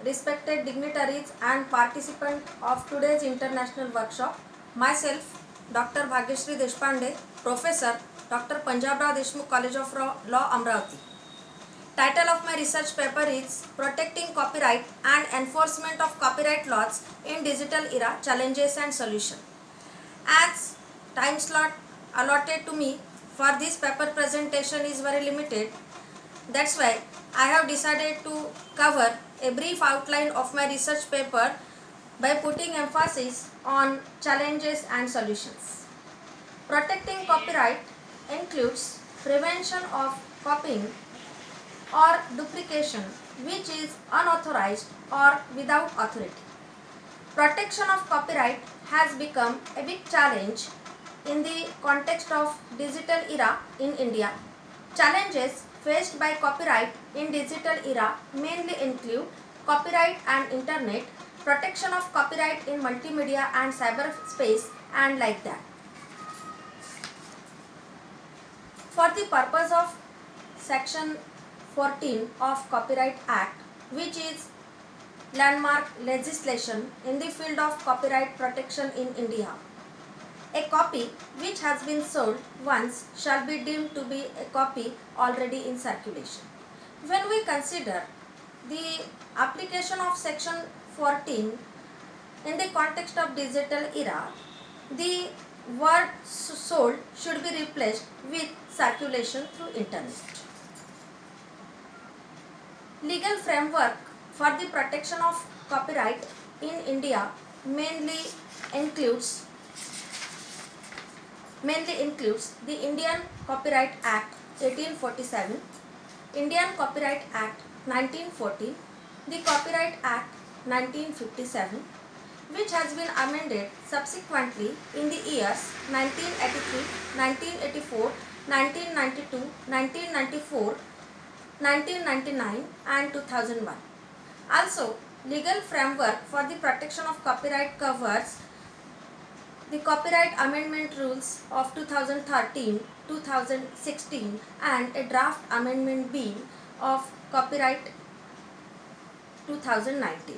respected dignitaries and participants of today's international workshop. Myself, Dr. Bhagyashree Deshpande, Professor, Dr. Punjabrao Deshmukh College of Law, Amravati. Title of my research paper is Protecting Copyright and Enforcement of Copyright Laws in Digital Era, Challenges and Solutions. As time slot allotted to me for this paper presentation is very limited, that's why I have decided to cover a brief outline of my research paper by putting emphasis on challenges and solutions. Protecting copyright includes prevention of copying or duplication which is unauthorized or without authority. Protection of copyright has become a big challenge in the context of digital era in India. Challenges faced by copyright in digital era mainly include copyright and internet, protection of copyright in multimedia and cyberspace, and like that. For the purpose of Section 14 of Copyright Act, which is landmark legislation in the field of copyright protection in India, a copy which has been sold once shall be deemed to be a copy already in circulation. When we consider the application of Section 14 in the context of digital era, the word sold should be replaced with circulation through internet. Legal framework for the protection of copyright in India mainly includes the Indian Copyright Act 1847, Indian Copyright Act 1940, the Copyright Act 1957, which has been amended subsequently in the years 1983, 1984, 1992, 1994, 1999 and 2001. Also, legal framework for the protection of copyright covers the Copyright Amendment Rules of 2013, 2016 and a draft amendment bill of Copyright 2019.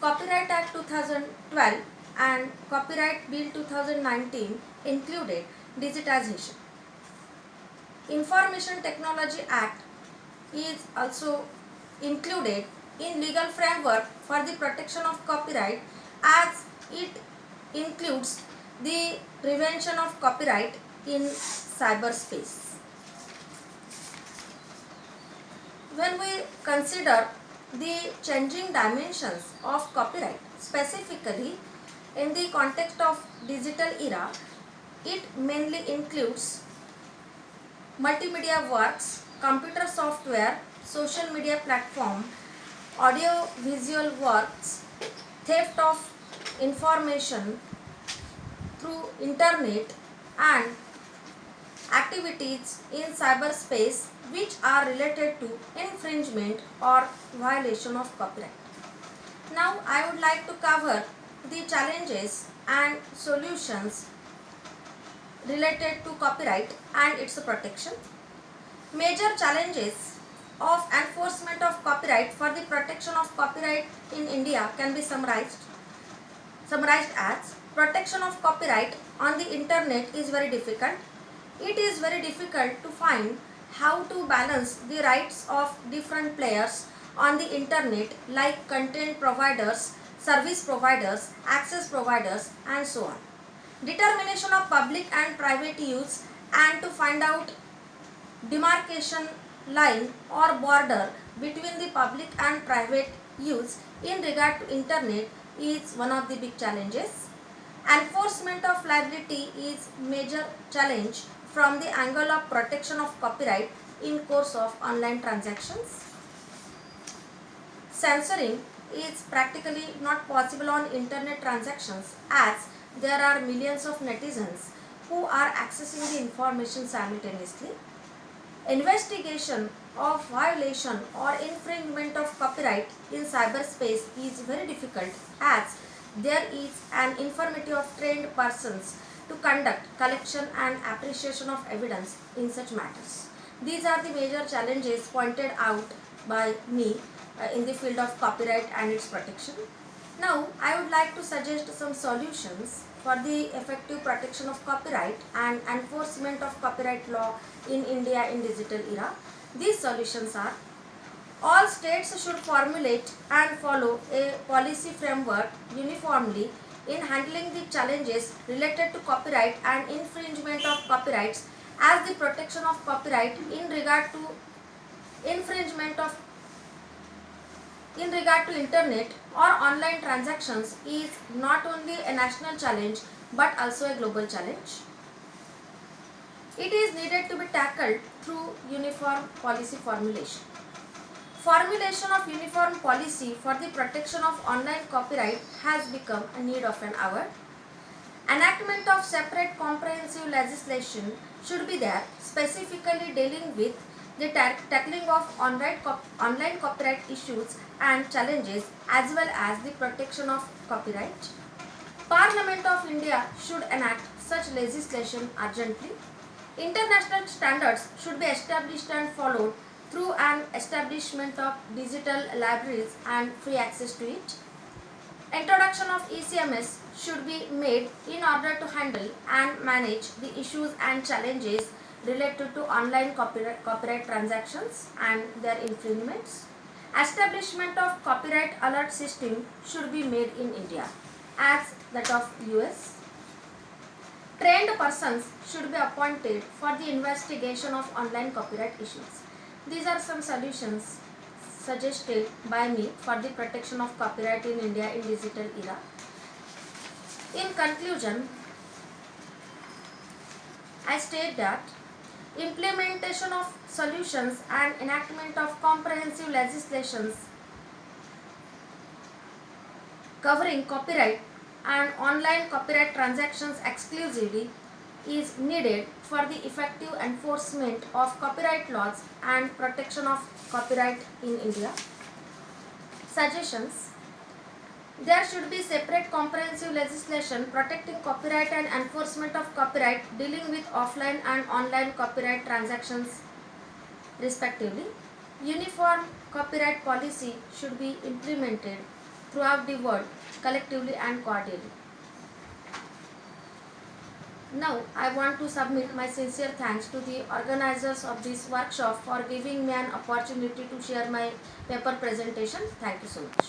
Copyright Act 2012 and Copyright Bill 2019 included digitization. Information Technology Act is also included in legal framework for the protection of copyright as it includes the prevention of copyright in cyberspace. When we consider the changing dimensions of copyright, specifically in the context of digital era, it mainly includes multimedia works, computer software, social media platform, audio visual works, theft of information through internet and activities in cyberspace which are related to infringement or violation of copyright. Now I would like to cover the challenges and solutions related to copyright and its protection. Major challenges of enforcement of copyright for the protection of copyright in India can be summarized as protection of copyright on the internet is very difficult. It is very difficult to find how to balance the rights of different players on the internet like content providers, service providers, access providers and so on. Determination of public and private use and to find out demarcation line or border between the public and private use in regard to internet is one of the big challenges. Enforcement of liability is major challenge from the angle of protection of copyright in course of online transactions. Censoring is practically not possible on internet transactions as there are millions of netizens who are accessing the information simultaneously. Investigation of violation or infringement of copyright in cyberspace is very difficult as there is an infirmity of trained persons to conduct collection and appreciation of evidence in such matters. These are the major challenges pointed out by me in the field of copyright and its protection. Now, I would like to suggest some solutions for the effective protection of copyright and enforcement of copyright law in India in digital era. These solutions are: all states should formulate and follow a policy framework uniformly in handling the challenges related to copyright and infringement of copyrights, as the protection of copyright in regard to infringement of internet or online transactions is not only a national challenge but also a global challenge. It is needed to be tackled through uniform policy formulation. Formulation of uniform policy for the protection of online copyright has become a need of an hour. Enactment of separate comprehensive legislation should be there, specifically dealing with the tackling of online copyright issues and challenges, as well as the protection of copyright. Parliament of India should enact such legislation urgently. International standards should be established and followed through an establishment of digital libraries and free access to it. Introduction of ECMS should be made in order to handle and manage the issues and challenges related to online copyright transactions and their infringements. Establishment of copyright alert system should be made in India as that of US. Trained persons should be appointed for the investigation of online copyright issues. These are some solutions suggested by me for the protection of copyright in India in digital era. In conclusion, I state that implementation of solutions and enactment of comprehensive legislations covering copyright and online copyright transactions exclusively is needed for the effective enforcement of copyright laws and protection of copyright in India. Suggestions: there should be separate comprehensive legislation protecting copyright and enforcement of copyright dealing with offline and online copyright transactions respectively. Uniform copyright policy should be implemented throughout the world collectively and cordially. Now, I want to submit my sincere thanks to the organizers of this workshop for giving me an opportunity to share my paper presentation. Thank you so much.